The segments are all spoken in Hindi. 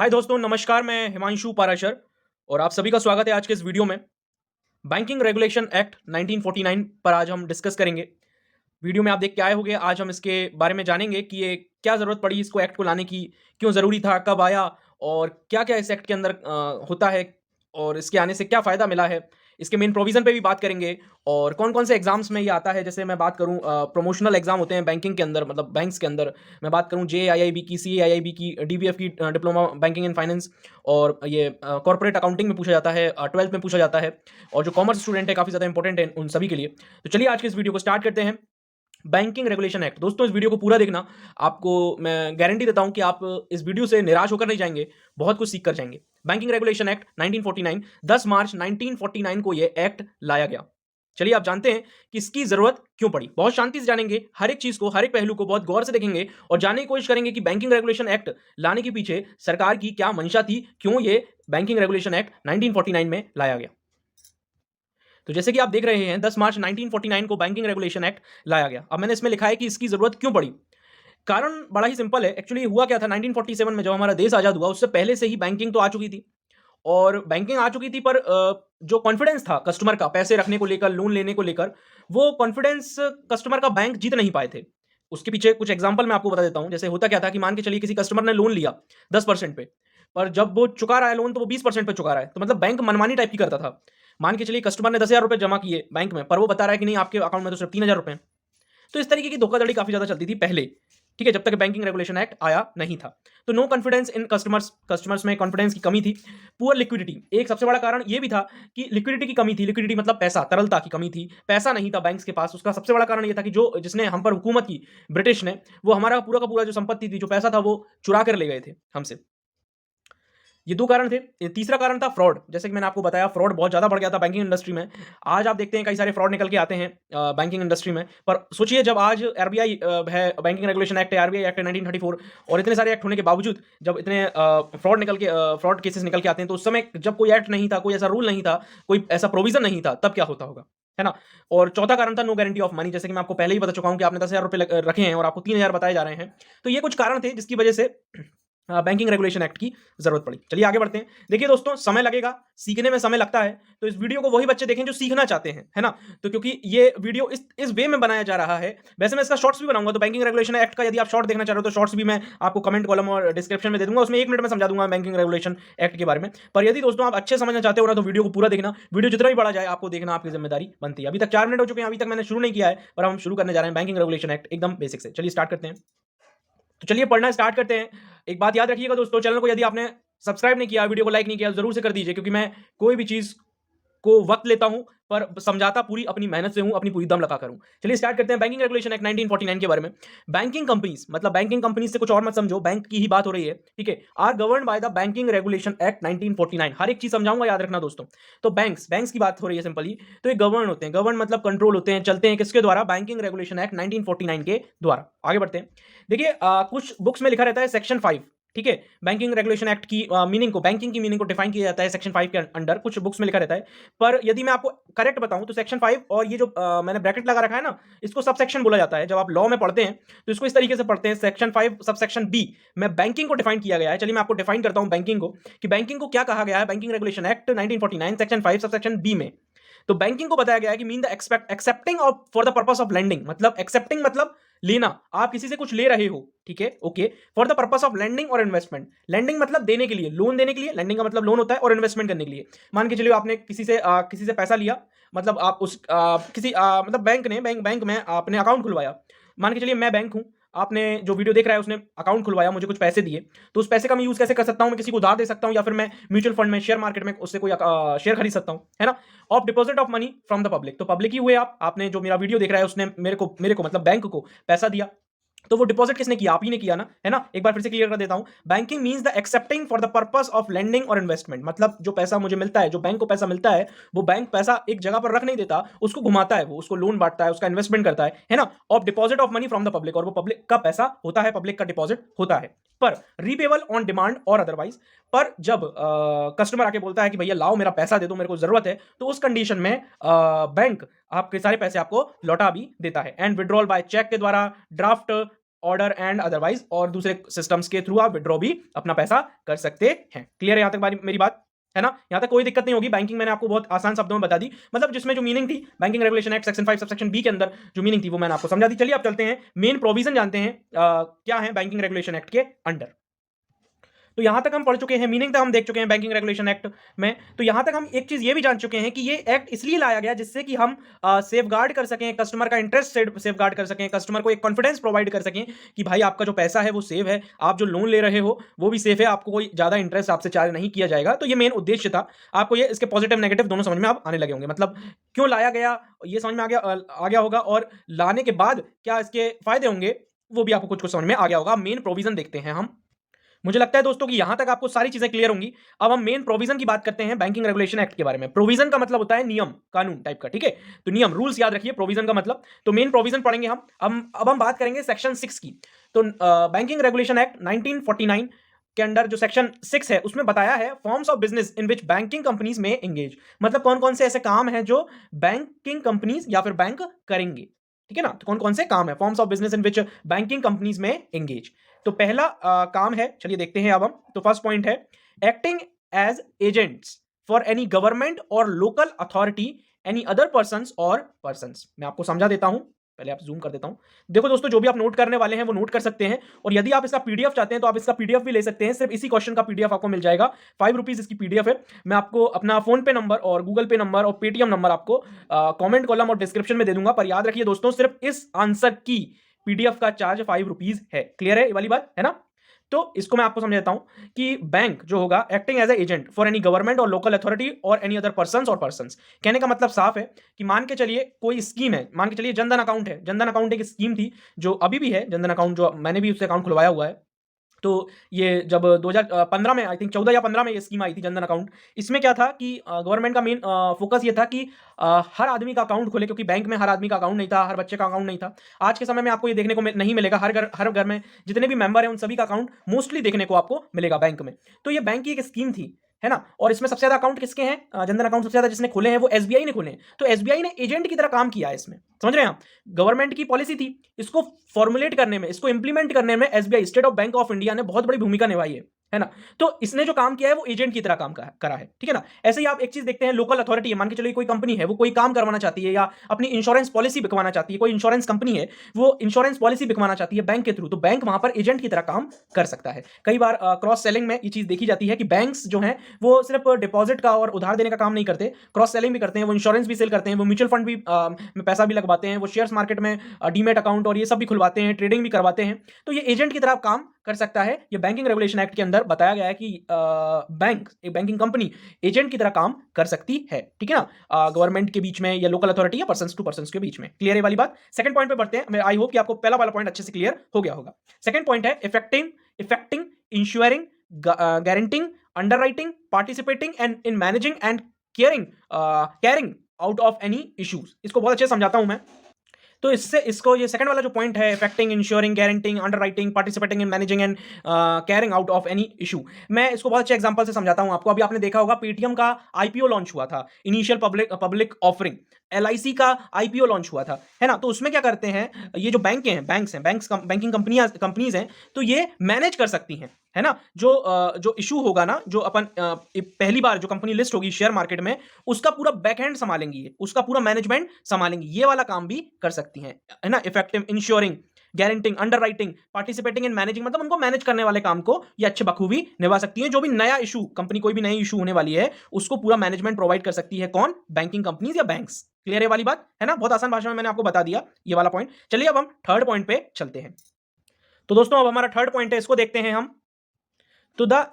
हाय दोस्तों, नमस्कार। मैं हिमांशु पाराशर और आप सभी का स्वागत है आज के इस वीडियो में। बैंकिंग रेगुलेशन एक्ट 1949 पर आज हम डिस्कस करेंगे। वीडियो में आप देख के आए होंगे, आज हम इसके बारे में जानेंगे कि ये क्या ज़रूरत पड़ी इसको एक्ट को लाने की, क्यों ज़रूरी था, कब आया और क्या-क्या इस एक्ट के अंदर होता है और इसके आने से क्या फ़ायदा मिला है। इसके मेन प्रोविज़न पे भी बात करेंगे और कौन-कौन से एग्ज़ाम्स में ये आता है। जैसे मैं बात करूँ प्रमोशनल एग्ज़ाम होते हैं बैंकिंग के अंदर, मतलब बैंक्स के अंदर। मैं बात करूँ जेआईआईबी की, सीएआईआईबी की, डीबीएफ की, डिप्लोमा बैंकिंग एंड फाइनेंस, और ये कॉर्पोरेट अकाउंटिंग में पूछा जाता है, 12th में पूछा जाता है, और जो कॉमर्स स्टूडेंट है काफ़ी ज़्यादा इंपॉर्टेंट है उन सभी के लिए। तो चलिए आज के इस वीडियो को स्टार्ट करते हैं। Banking regulation act. दोस्तों, इस वीडियो को पूरा देखना। आपको मैं गारंटी देता हूं कि आप इस वीडियो से निराश होकर नहीं जाएंगे, बहुत कुछ सीख कर जाएंगे। बैंकिंग रेगुलेशन एक्ट 1949, 10 मार्च 1949 को यह एक्ट लाया गया। चलिए आप जानते हैं कि इसकी जरूरत क्यों पड़ी। बहुत शांति से जानेंगे, हर एक चीज को, हर एक पहलू को बहुत गौर से देखेंगे और जानने की कोशिश करेंगे कि बैंकिंग रेगुलेशन एक्ट लाने के पीछे सरकार की क्या मंशा थी, क्यों ये बैंकिंग रेगुलेशन एक्ट 1949 में लाया गया। तो जैसे कि आप देख रहे हैं, 10 मार्च 1949 को बैंकिंग रेगुलेशन एक्ट लाया गया। अब मैंने इसमें लिखा है कि इसकी जरूरत क्यों पड़ी। कारण बड़ा ही सिंपल है। एक्चुअली हुआ क्या था, 1947 में जब हमारा देश आजाद हुआ, उससे पहले से ही बैंकिंग तो आ चुकी थी। और बैंकिंग आ चुकी थी, पर जो कॉन्फिडेंस था कस्टमर का पैसे रखने को लेकर, लोन लेने को लेकर, वो कॉन्फिडेंस कस्टमर का बैंक जीत नहीं पाए थे। उसके पीछे कुछ एग्जांपल मैं आपको बता देता हूं। जैसे होता क्या था कि मान के चलिए किसी कस्टमर ने लोन लिया 10% पे, पर जब वो चुका रहा है लोन तो वो 20% पे चुका रहा है। तो मतलब बैंक मनमानी टाइप की करता था। मान के चलिए कस्टमर ने 10,000 रुपए जमा किए बैंक में, पर वो बता रहा है कि नहीं, आपके अकाउंट में तो सिर्फ 3,000 रुपए हैं। तो इस तरीके की धोखाधड़ी काफी ज्यादा चलती थी पहले। ठीक है, जब तक बैंकिंग रेगुलेशन एक्ट आया नहीं था। तो no confidence in customers, customers में कॉन्फिडेंस की कमी थी। पुअर लिक्विडिटी, एक सबसे बड़ा कारण ये भी था कि लिक्विडिटी की कमी थी। लिक्विडिटी मतलब पैसा, तरलता की कमी थी, पैसा नहीं था बैंक्स के पास। उसका सबसे बड़ा कारण ये था कि जो जिसने हम पर हुकूमत की, ब्रिटिश ने, वो हमारा पूरा का पूरा जो संपत्ति थी, जो पैसा था, वो चुरा कर ले गए थे हमसे। ये 2 कारण थे। ये तीसरा कारण था फ्रॉड। जैसे कि मैंने आपको बताया, फ्रॉड बहुत ज़्यादा बढ़ गया था बैंकिंग इंडस्ट्री में। आज आप देखते हैं कई सारे फ्रॉड निकल के आते हैं बैंकिंग इंडस्ट्री में। पर सोचिए, जब आज आरबीआई है, बैंकिंग रेगुलेशन एक्ट है, आरबीआई एक्ट है 1934, और इतने सारे एक्ट होने के बावजूद जब इतने फ्रॉड केसेस निकल के आते हैं, तो उस समय जब कोई एक्ट नहीं था, कोई ऐसा रूल नहीं था, कोई ऐसा प्रोविज़न नहीं था, तब क्या होता होगा, है ना? और चौथा कारण था नो गारंटी ऑफ मनी। जैसे कि मैं आपको पहले ही बता चुका हूँ कि आपने 10,000 रुपए रखे हैं और आपको 3,000 बताए जा रहे हैं। तो ये कुछ कारण थे जिसकी वजह से बैंकिंग रेगुलेशन एक्ट की जरूरत पड़ी। चलिए आगे बढ़ते हैं। देखिए दोस्तों, समय लगेगा, सीखने में समय लगता है। तो इस वीडियो को वही बच्चे देखें जो सीखना चाहते हैं, है ना? तो क्योंकि ये वीडियो इस वे में बनाया जा रहा है। वैसे मैं इसका शॉर्ट्स भी बनाऊंगा, तो बैंकिंग रेगुलेशन एक्ट का यदि आप शॉर्ट देखना चाह रहे हो तो शॉर्ट्स भी मैं आपको कमेंट कॉलम और डिस्क्रिप्शन में दे दूंगा। उसमें 1 मिनट में समझा दूंगा बैंकिंग रेगुलेशन एक्ट के बारे में। पर यदि दोस्तों आप अच्छे समझना चाहते हो ना, तो वीडियो को पूरा देखना। वीडियो जितना भी बड़ा जाए, आपको देखना आपकी जिम्मेदारी बनती है। अभी तक 4 मिनट हो चुके हैं, अभी तक मैंने शुरू नहीं किया है, पर हम शुरू करने जा रहे हैं बैंकिंग रेगुलेशन एक्ट एकदम बेसिक से। चलिए स्टार्ट करते हैं। तो चलिए पढ़ना स्टार्ट करते हैं। एक बात याद रखिएगा दोस्तों, चैनल को यदि आपने सब्सक्राइब नहीं किया, वीडियो को लाइक नहीं किया, जरूर से कर दीजिए, क्योंकि मैं कोई भी चीज को वक्त लेता हूं, पर समझाता पूरी अपनी मेहनत से हूं, अपनी पूरी दम लगा कर हूं। चलिए स्टार्ट करते हैं बैंकिंग रेगुलेशन एक्ट 1949 के बारे में। बैंकिंग कंपनीज, मतलब बैंकिंग कंपनीज से कुछ और मत समझो, बैंक की ही बात हो रही है, ठीक है। Are govern by the banking regulation act 1949। हर एक चीज समझाऊंगा, याद रखना दोस्तों। तो बैंक्स बैंक्स की बात हो रही है सिंपली। तो ये गवर्न होते हैं, गवर्न मतलब कंट्रोल होते हैं, चलते हैं किसके द्वारा? बैंकिंग रेगुलेशन एक्ट 1949 के द्वारा। आगे बढ़ते हैं। देखिए कुछ बुक्स में लिखा रहता है सेक्शन 5, ठीक है। बैंकिंग रेगुलेशन एक्ट की मीनिंग को, बैंकिंग की मीनिंग को डिफाइन किया जाता है सेक्शन 5 के अंडर, कुछ बुक्स में लिखा रहता है। पर यदि मैं आपको करेक्ट बताऊं तो सेक्शन 5 और ये जो मैंने ब्रैकेट लगा रखा है ना, इसको सब सेक्शन बोला जाता है। जब आप लॉ में पढ़ते हैं तो इसको इस तरीके से पढ़ते हैं, सेक्शन 5 सब सेक्शन बी में बैंकिंग को डिफाइन किया गया है। चलिए मैं आपको डिफाइन करता हूं बैंकिंग को, कि बैंकिंग को क्या कहा गया है banking regulation act 1949 section 5 sub section B में। तो बैंकिंग को बताया गया है कि mean the accepting of for the purpose of lending, मतलब एक्सेप्टिंग मतलब लेना, आप किसी से कुछ ले रहे हो, ठीक है, okay, for the purpose of lending और इन्वेस्टमेंट। लेंडिंग मतलब देने के लिए, लोन देने के लिए, लेंडिंग का मतलब लोन होता है, और इन्वेस्टमेंट करने के लिए। मान के चलिए आपने किसी से पैसा लिया, मतलब आप उस मतलब बैंक ने बैंक में आपने अकाउंट खुलवाया। मान के चलिए मैं बैंक हूं, आपने जो वीडियो देख रहा है उसने अकाउंट खुलवाया, मुझे कुछ पैसे दिए। तो उस पैसे का मैं यूज कैसे कर सकता हूं? मैं किसी को उधार दे सकता हूं, या फिर मैं म्यूचुअल फंड में, शेयर मार्केट में उससे कोई शेयर खरीद सकता हूं, है ना? Of deposit of money from the public, तो पब्लिक ही हुए आप, आपने जो मेरा वीडियो देख रहा है उसने मेरे को मतलब बैंक को पैसा दिया। तो वो डिपॉजिट किसने किया? आप ही ने किया ना, है ना? एक बार फिर से क्लियर कर देता हूं। Banking means the accepting for the purpose of lending और इन्वेस्टमेंट, मतलब जो पैसा मुझे मिलता है, जो बैंक को पैसा मिलता है, वो बैंक पैसा एक जगह पर रख नहीं देता, उसको घुमाता है, वो उसको लोन बांटता है, उसका इन्वेस्टमेंट करता है ना? Of deposit of money from the public, और वो पब्लिक का पैसा होता है, पब्लिक का डिपॉजिट होता है, पर रीपेबल ऑन डिमांड और अदरवाइज। पर जब कस्टमर आके बोलता है कि भैया लाओ मेरा पैसा दे दो, मेरे को जरूरत है, तो उस कंडीशन में बैंक आपके सारे पैसे आपको लौटा भी देता है। एंड विड्रॉल बाय चेक के द्वारा, ड्राफ्ट, ऑर्डर एंड अदरवाइज, और दूसरे सिस्टम्स के थ्रू आप विड्रॉ भी अपना पैसा कर सकते हैं। क्लियर है यहां तक मेरी बात, है ना? यहां तक कोई दिक्कत नहीं होगी। बैंकिंग मैंने आपको बहुत आसान शब्दों में बता दी, मतलब जिसमें जो मीनिंग थी banking regulation act section 5 subsection B के अंदर जो मीनिंग थी वो मैंने आपको समझा दी। चलिए अब चलते हैं मेन प्रोविजन जानते हैं क्या है बैंकिंग रेगुलेशन एक्ट के अंडर। तो यहां तक हम पढ़ चुके हैं, मीनिंग तक हम देख चुके हैं बैंकिंग रेगुलेशन एक्ट में। तो यहां तक हम एक चीज ये भी जान चुके हैं कि ये एक्ट इसलिए लाया गया जिससे कि हम सेफ गार्ड कर सकें, कस्टमर का इंटरेस्ट सेफ गार्ड कर सकें, कस्टमर को एक कॉन्फिडेंस प्रोवाइड कर सकें कि भाई आपका जो पैसा है वो सेफ है, आप जो लोन ले रहे हो वो भी सेफ है, आपको कोई ज्यादा इंटरेस्ट आपसे चार्ज नहीं किया जाएगा। तो ये मेन उद्देश्य था। आपको ये इसके पॉजिटिव नेगेटिव दोनों समझ में आप आने लगे होंगे, मतलब क्यों लाया गया ये समझ में आ गया होगा, और लाने के बाद क्या इसके फायदे होंगे वो भी आपको कुछ कुछ समझ में आ गया होगा। मेन प्रोविजन देखते हैं हम। मुझे लगता है दोस्तों कि यहां तक आपको सारी चीजें क्लियर होंगी। अब हम मेन प्रोविजन की बात करते हैं बैंकिंग रेगुलेशन एक्ट के बारे में। प्रोविजन का मतलब होता है नियम कानून टाइप का, ठीक है? तो नियम रूल्स याद रखिए प्रोविजन का मतलब। तो मेन प्रोविजन पढ़ेंगे हम। अब हम बात करेंगे सेक्शन 6 की। तो बैंकिंग रेगुलेशन एक्ट 1949 के अंडर जो सेक्शन 6 है उसमें बताया है forms of business in which banking companies में एंगेज, मतलब कौन कौन से ऐसे काम हैं जो बैंकिंग कंपनीज या फिर बैंक करेंगे, ठीक है ना? तो कौन कौन से काम है, forms of business in which banking companies में एंगेज। तो पहला काम है, चलिए देखते हैं अब हम। तो फर्स्ट पॉइंट है acting as agents for any government और local authority any other persons और पर्संस। मैं आपको समझा देता हूं, पहले आप जूम कर देता हूं। देखो दोस्तों, जो भी आप नोट करने वाले हैं वो नोट कर सकते हैं, और यदि आप इसका पीडीएफ चाहते हैं तो आप इसका पीडीएफ भी ले सकते हैं। सिर्फ इसी क्वेश्चन का पीडीएफ आपको मिल जाएगा, 5 रुपीज इसकी पीडीएफ है। मैं आपको अपना फोन पे नंबर और गूगल पे नंबर और पेटीएम नंबर आपको कमेंट कॉलम और डिस्क्रिप्शन में दे दूंगा। पर याद रखिए दोस्तों, सिर्फ इस आंसर की पीडीएफ का चार्ज 5 रुपीज है। क्लियर है ये वाली बात, है ना? तो इसको मैं आपको समझाता हूं कि बैंक जो होगा acting as a agent for any government और लोकल अथॉरिटी और एनी अदर पर्संस और पर्संस। कहने का मतलब साफ है कि मान के चलिए कोई स्कीम है, मान के चलिए जनधन अकाउंट है। जनधन अकाउंट एक स्कीम थी जो अभी भी है, जनधन अकाउंट जो मैंने भी उससे अकाउंट खुलवाया हुआ है। तो ये जब 2015 में, आई थिंक 14 या 15 में ये स्कीम आई थी जनधन अकाउंट। इसमें क्या था कि गवर्नमेंट का मेन फोकस ये था कि हर आदमी का अकाउंट खोले, क्योंकि बैंक में हर आदमी का अकाउंट नहीं था, हर बच्चे का अकाउंट नहीं था। आज के समय में आपको ये देखने को नहीं मिलेगा। हर घर में जितने भी मेंबर हैं उन सभी का अकाउंट मोस्टली देखने को आपको मिलेगा बैंक में। तो ये बैंक की एक स्कीम थी, है ना? और इसमें सबसे ज्यादा अकाउंट किसके हैं? जनधन अकाउंट सबसे ज्यादा जिसने खोले हैं वो एसबीआई ने खोले हैं। तो एसबीआई ने एजेंट की तरह काम किया है इसमें, समझ रहे हैं आप? गवर्नमेंट की पॉलिसी थी, इसको फॉर्मुलेट करने में, इसको इंप्लीमेंट करने में SBI, state of bank of India ने बहुत बड़ी भूमिका निभाई है ना? तो इसने जो काम किया है वो एजेंट की तरह काम करा है, ठीक है ना? ऐसे ही आप एक चीज देखते हैं, लोकल अथॉरिटी है, मान के चलिए कोई कंपनी है, वो कोई काम करवाना चाहती है या अपनी इंश्योरेंस पॉलिसी बिकवाना चाहती है। कोई इंश्योरेंस कंपनी है, वो इंश्योरेंस पॉलिसी बिकवाना चाहती है बैंक के थ्रू, तो बैंक वहां पर एजेंट की तरह काम कर सकता है। कई बार क्रॉस सेलिंग में ये चीज देखी जाती है कि बैंक्स जो हैं वो सिर्फ डिपॉजिट का और उधार देने का काम नहीं करते, क्रॉस सेलिंग भी करते हैं, वो इंश्योरेंस भी सेल करते हैं, वो म्यूचुअल फंड भी में पैसा भी लगवाते हैं, वो शेयर्स मार्केट में डीमेट अकाउंट और ये सब भी खुलवाते हैं, ट्रेडिंग भी करवाते हैं। तो ये एजेंट की तरह काम कर सकता है। ये बैंकिंग रेगुलेशन एक्ट के अंदर बताया गया है कि बैंक, एक बैंकिंग कंपनी एजेंट की तरह काम कर सकती है, ठीक है ना? गवर्नमेंट के बीच में या लोकल अथॉरिटी या पर्सन टू पर्सन के बीच में। क्लियर है वाली बात? सेकंड पॉइंट पे बढ़ते हैं। आई होप कि आपको पहला वाला पॉइंट अच्छे से क्लियर हो गया होगा। सेकंड पॉइंट है effecting insuring guaranteeing underwriting participating and in managing and carrying out of any issues. इसको बहुत अच्छे से समझाता हूं मैं। तो इसको ये सेकंड वाला जो पॉइंट है, effecting insuring guaranteeing underwriting participating in managing and carrying out of any issue, मैं इसको बहुत अच्छे एग्जांपल से समझाता हूं आपको। अभी आपने देखा होगा पेटीएम का आईपीओ लॉन्च हुआ था, इनिशियल पब्लिक ऑफरिंग। एलआईसी का आईपीओ लॉन्च हुआ था, है ना? तो उसमें क्या करते हैं, ये जो बैंकिंग कंपनीज हैं, तो ये मैनेज कर सकती हैं, है ना? जो इशू होगा ना, जो अपन पहली बार जो कंपनी लिस्ट होगी शेयर मार्केट में, उसका पूरा बैकएंड संभालेंगी, उसका पूरा मैनेजमेंट संभालेंगी, ये वाला काम भी कर सकती हैं, है ना? Effective ensuring guaranteeing underwriting participating in managing, मतलब उनको मैनेज करने वाले काम को ये अच्छे बखूबी निभा सकती है। जो भी नया इशू, कंपनी कोई भी नई इशू होने वाली है, उसको पूरा मैनेजमेंट प्रोवाइड कर सकती है। कौन? बैंकिंग कंपनीज या बैंक्स। क्लियर है वाली बात, है ना? बहुत आसान भाषा में मैंने आपको बता दिया ये वाला पॉइंट। चलिए अब हम थर्ड पॉइंट पे चलते हैं। तो दोस्तों अब हमारा थर्ड पॉइंट है, इसको देखते हैं हम। तो the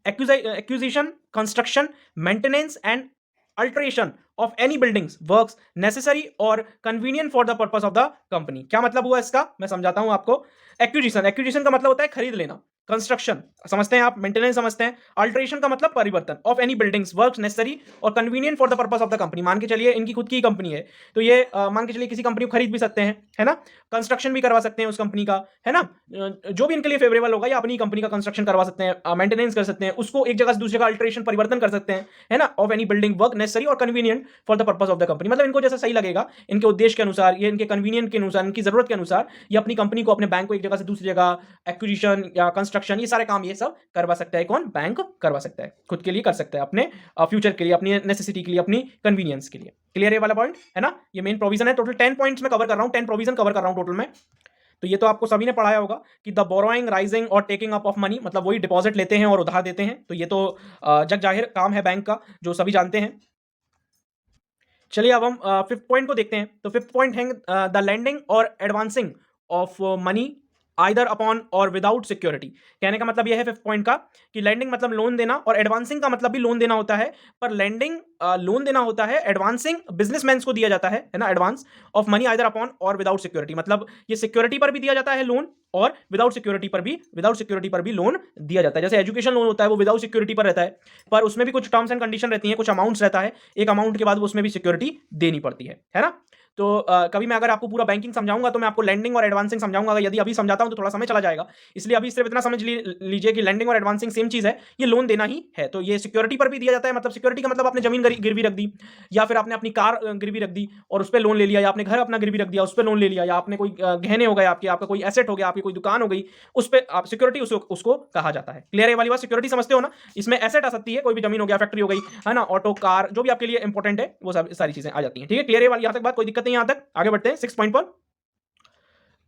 acquisition, construction, maintenance and alteration of any buildings works necessary or convenient for the purpose of the company। क्या मतलब हुआ इसका, मैं समझाता हूं आपको। एक्विजिशन का मतलब होता है खरीद लेना, कंस्ट्रक्शन समझते हैं आप, मेंटेनेंस समझते हैं, अल्टरेशन का मतलब परिवर्तन, of any buildings works necessary और convenient for the purpose of the company. मान के चलिए इनकी खुद की कंपनी है, तो ये मान के चलिए किसी कंपनी को खरीद भी सकते हैं, है ना, कंस्ट्रक्शन भी करवा सकते हैं उस कंपनी का, है ना, जो भी इनके लिए फेवरेबल होगा या अपनी कंपनी का कंस्ट्रक्शन करवा सकते हैं, मेंटेनेंस कर सकते हैं, उसको एक जगह से दूसरी जगह अल्टरेशन परिवर्तन कर सकते हैं, है ना, of any building work necessary और convenient for the purpose of the company. मतलब इनको जैसा सही लगेगा, इनके उद्देश्य के अनुसार, ये इनके कन्वीनियंट के अनुसार, इनकी जरूरत के अनुसार, ये अपनी कंपनी को, अपने बैंक को एक जगह से दूसरी जगह एक्विजिशन या कंस्ट्रक्शन, ये सारे काम ये सब करवा सकता है। कौन? बैंक करवा सकता है, खुद के लिए कर सकता है, अपने फ्यूचर के लिए, अपनी नेसेसिटी के लिए, अपनी कन्वीनियंस के लिए। क्लियर है वाला पॉइंट, है ना? ये मेन प्रोविजन है। टोटल 10 पॉइंट्स में कवर कर रहा हूं, 10 प्रोविजन कवर कर रहा हूं टोटल में। तो ये तो आपको सभी ने पढ़ाया होगा कि द बोरोइंग, राइजिंग और टेकिंग अप ऑफ मनी, मतलब वही डिपॉजिट लेते हैं और उधार देते हैं। तो ये तो जग जाहिर काम है बैंक का, जो सभी जानते हैं। चलिए अब हम फिफ्थ पॉइंट को देखते हैं। तो फिफ्थ पॉइंट है द लैंडिंग और advancing of money either upon और विदाउट सिक्योरिटी। कहने का मतलब यह है फिफ्थ पॉइंट का कि लैंडिंग मतलब लोन देना, और एडवांसिंग का मतलब भी लोन देना होता है। पर लैंडिंग लोन देना होता है, एडवांसिंग बिजनेसमैन को दिया जाता है ना, advance of money either upon और विदाउट सिक्योरिटी। मतलब ये सिक्योरिटी पर भी दिया जाता है लोन, और विदाउट सिक्योरिटी पर भी लोन दिया जाता है। जैसे एजुकेशन लोन होता है, वो विदाउट सिक्योरिटी पर रहता है, पर उसमें भी कुछ टर्म्स एंड कंडीशन रहती है, कुछ अमाउंट्स रहता है, एक अमाउंट के बाद उसमें भी सिक्योरिटी देनी पड़ती है ना। तो कभी मैं अगर आपको पूरा बैंकिंग समझाऊंगा तो मैं आपको लैंडिंग और एडवांसिंग समझाऊंगा। अगर यदि अभी समझाता हूं तो थोड़ा समय चला जाएगा, इसलिए अभी सिर्फ इतना समझ लीजिए कि लैंडिंग और एडवांसिंग सेम चीज है, ये लोन देना ही है। तो ये सिक्योरिटी पर भी दिया जाता है, मतलब सिक्योरिटी का मतलब आपने जमीन गिरवी रख दी, या फिर आपने अपनी कार गिरवी रख दी और उस पर लोन ले लिया, या आपने घर अपना गिरवी रख दिया उस पर लोन ले लिया, या आपने कोई गहने हो गए आपके, आपका कोई एसेट हो गया, आपकी कोई दुकान हो गई, उस पर आप सिक्योरिटी उसको कहा जाता है। क्लियर है वाली बात? सिक्योरिटी समझते हो ना? इसमें एसेट आ सकती है, कोई भी जमीन हो गया, फैक्ट्री हो गई, है ना, ऑटो, कार, जो भी आपके लिए इंपॉर्टेंट है, वो सारी चीजें आ जाती हैं। ठीक है, क्लियर है वाली? यहां तक बात, कोई दिक्कत नहीं? यहां तक आगे बढ़ते हैं 6 पॉइंट पर।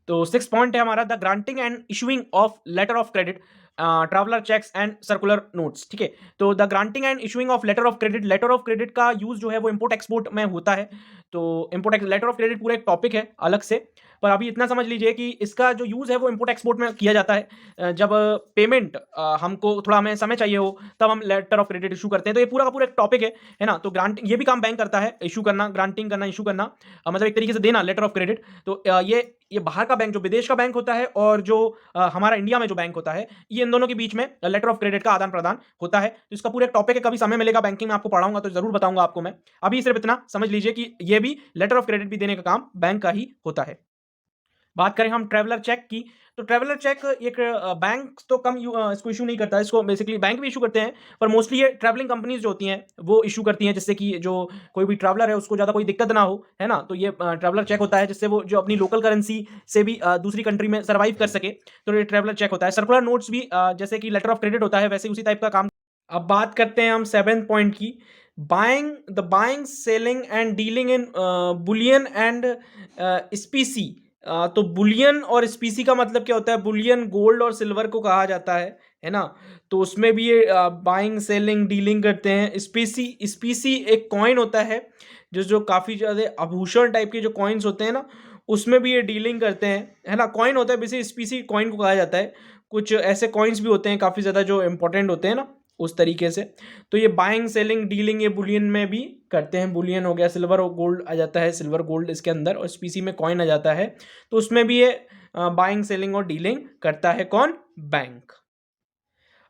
तो 6 पॉइंट है हमारा the granting and issuing of letter of credit, traveller cheques and circular notes. ठीक है, तो the granting and issuing of letter of credit, letter of credit का यूज जो है वो इंपोर्ट एक्सपोर्ट में होता है। तो इंपोर्ट लेटर ऑफ क्रेडिट पूरा एक टॉपिक है अलग से, पर अभी इतना समझ लीजिए कि इसका जो यूज है वो इंपोर्ट एक्सपोर्ट में किया जाता है। जब पेमेंट हमको थोड़ा, हमें समय चाहिए हो, तब हम लेटर ऑफ क्रेडिट इशू करते हैं। तो ये पूरा का पूरा एक टॉपिक है ना। तो ग्रांटिंग, ये भी काम बैंक करता है, इशू करना, ग्रांटिंग करना, इशू करना, मतलब एक तरीके से देना लेटर ऑफ क्रेडिट। तो ये बाहर का बैंक, जो विदेश का बैंक होता है, और जो हमारा इंडिया में जो बैंक होता है, ये इन दोनों के बीच में लेटर ऑफ क्रेडिट का आदान प्रदान होता है। तो इसका पूरा एक टॉपिक है, कभी समय मिलेगा बैंकिंग में आपको पढ़ाऊंगा तो जरूर बताऊंगा आपको मैं। अभी सिर्फ इतना समझ लीजिए कि ये भी लेटर ऑफ क्रेडिट भी देने का काम बैंक का ही होता है। बात करें हम ट्रैवलर चेक की, तो ट्रैवलर चेक एक बैंक तो कम इसको इशू नहीं करता है, इसको बेसिकली बैंक भी इशू करते हैं, पर मोस्टली ये ट्रैवलिंग कंपनीज जो होती हैं वो इशू करती हैं, जिससे कि जो कोई भी ट्रैवलर है उसको ज़्यादा कोई दिक्कत ना हो, है ना। तो ये ट्रैवलर चेक होता है, जिससे वो जो अपनी लोकल करेंसी से भी दूसरी कंट्री में सर्वाइव कर सके। तो ये ट्रैवलर चेक होता है। सर्कुलर नोट्स भी जैसे कि लेटर ऑफ क्रेडिट होता है, वैसे उसी टाइप का काम। अब बात करते हैं हम 7 पॉइंट की, buying selling and dealing in Boolean and स्पीसी। तो बुलियन और स्पीसी का मतलब क्या होता है? बुलियन गोल्ड और सिल्वर को कहा जाता है ना। तो उसमें भी ये बाइंग सेलिंग डीलिंग करते हैं। स्पीसी एक कॉइन होता है, जो काफ़ी ज़्यादा आभूषण टाइप के जो कॉइन्स होते हैं ना, उसमें भी ये डीलिंग करते हैं, है ना। कॉइन होता है बेसिकली, स्पीसी कॉइन को कहा जाता है। कुछ ऐसे कॉइन्स भी होते हैं काफ़ी ज़्यादा जो इंपॉर्टेंट होते हैं ना, उस तरीके से। तो ये बाइंग सेलिंग डीलिंग ये बुलियन में भी करते हैं। बुलियन हो गया, सिल्वर और गोल्ड आ जाता है, सिल्वर गोल्ड इसके अंदर, और स्पीसी में कॉइन आ जाता है। तो उसमें भी ये बाइंग सेलिंग और डीलिंग करता है कौन? बैंक।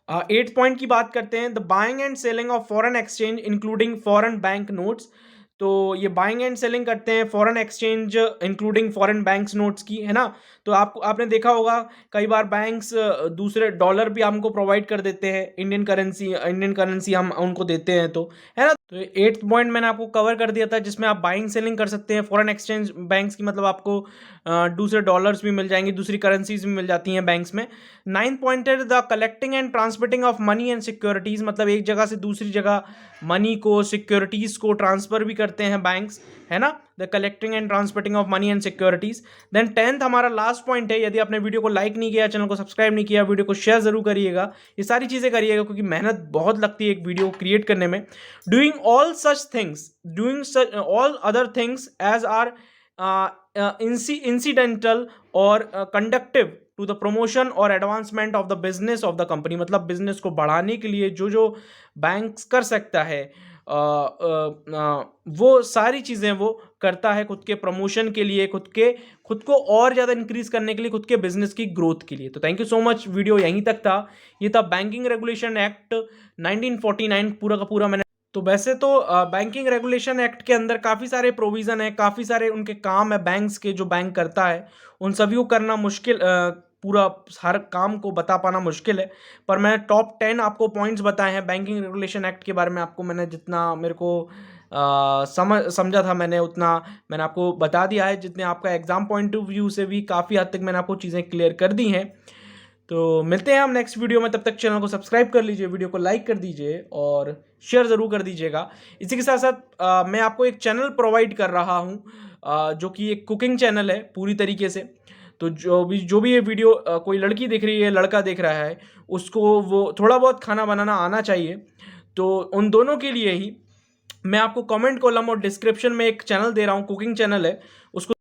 8 पॉइंट की बात करते हैं, the buying and selling of foreign exchange including foreign bank notes. तो ये बाइंग एंड सेलिंग करते हैं foreign exchange including foreign banks notes की, है ना। तो आपने देखा होगा कई बार बैंक्स दूसरे डॉलर भी हमको प्रोवाइड कर देते हैं, इंडियन करेंसी हम उनको देते हैं, तो है ना। तो 8th पॉइंट मैंने आपको कवर कर दिया था, जिसमें आप बाइंग सेलिंग कर सकते हैं फॉरेन एक्सचेंज बैंक्स की, मतलब आपको दूसरे डॉलर्स भी मिल जाएंगे, दूसरी करेंसीज भी मिल जाती हैं बैंक्स में। 9th पॉइंट है the collecting and transmitting of money and securities, मतलब एक जगह से दूसरी जगह मनी को, सिक्योरिटीज को ट्रांसफर भी करते हैं बैंक्स, है ना। The collecting and transmitting of money and securities. Then 10th हमारा लास्ट पॉइंट है, यदि आपने वीडियो को लाइक नहीं किया, चैनल को सब्सक्राइब नहीं किया, वीडियो को शेयर जरूर करिएगा। ये सारी चीजें करिएगा क्योंकि मेहनत बहुत लगती है एक वीडियो क्रिएट करने में। Doing all other things as are incidental or conductive to the promotion और advancement of the business of the company, मतलब बिजनेस को बढ़ाने के लिए जो जो बैंक्स कर सकता है वो सारी चीज़ें वो करता है खुद के प्रमोशन के लिए, खुद को और ज़्यादा इंक्रीज़ करने के लिए, खुद के बिज़नेस की ग्रोथ के लिए। तो thank you so much, video यहीं तक था। ये था बैंकिंग रेगुलेशन एक्ट 1949 पूरा का पूरा मैंने। तो वैसे तो बैंकिंग रेगुलेशन एक्ट के अंदर काफ़ी सारे प्रोविज़न हैं, काफ़ी सारे उनके काम है बैंक्स के, जो बैंक करता है, उन सभी को करना मुश्किल, पूरा हर काम को बता पाना मुश्किल है। पर मैं टॉप 10 आपको पॉइंट्स बताए हैं बैंकिंग रेगुलेशन एक्ट के बारे में। आपको मैंने जितना मेरे को समझा था, मैंने उतना मैंने आपको बता दिया है। जितने आपका एग्ज़ाम पॉइंट ऑफ व्यू से भी काफ़ी हद तक मैंने आपको चीज़ें क्लियर कर दी हैं। तो मिलते हैं हम नेक्स्ट वीडियो में, तब तक चैनल को सब्सक्राइब कर लीजिए, वीडियो को लाइक कर दीजिए और शेयर ज़रूर कर दीजिएगा। इसी के साथ साथ मैं आपको एक चैनल प्रोवाइड कर रहा हूँ, जो कि एक कुकिंग चैनल है पूरी तरीके से। तो जो भी ये वीडियो कोई लड़की देख रही है, लड़का देख रहा है, उसको वो थोड़ा बहुत खाना बनाना आना चाहिए। तो उन दोनों के लिए ही मैं आपको कमेंट कॉलम और डिस्क्रिप्शन में एक चैनल दे रहा हूँ, कुकिंग चैनल है, उसको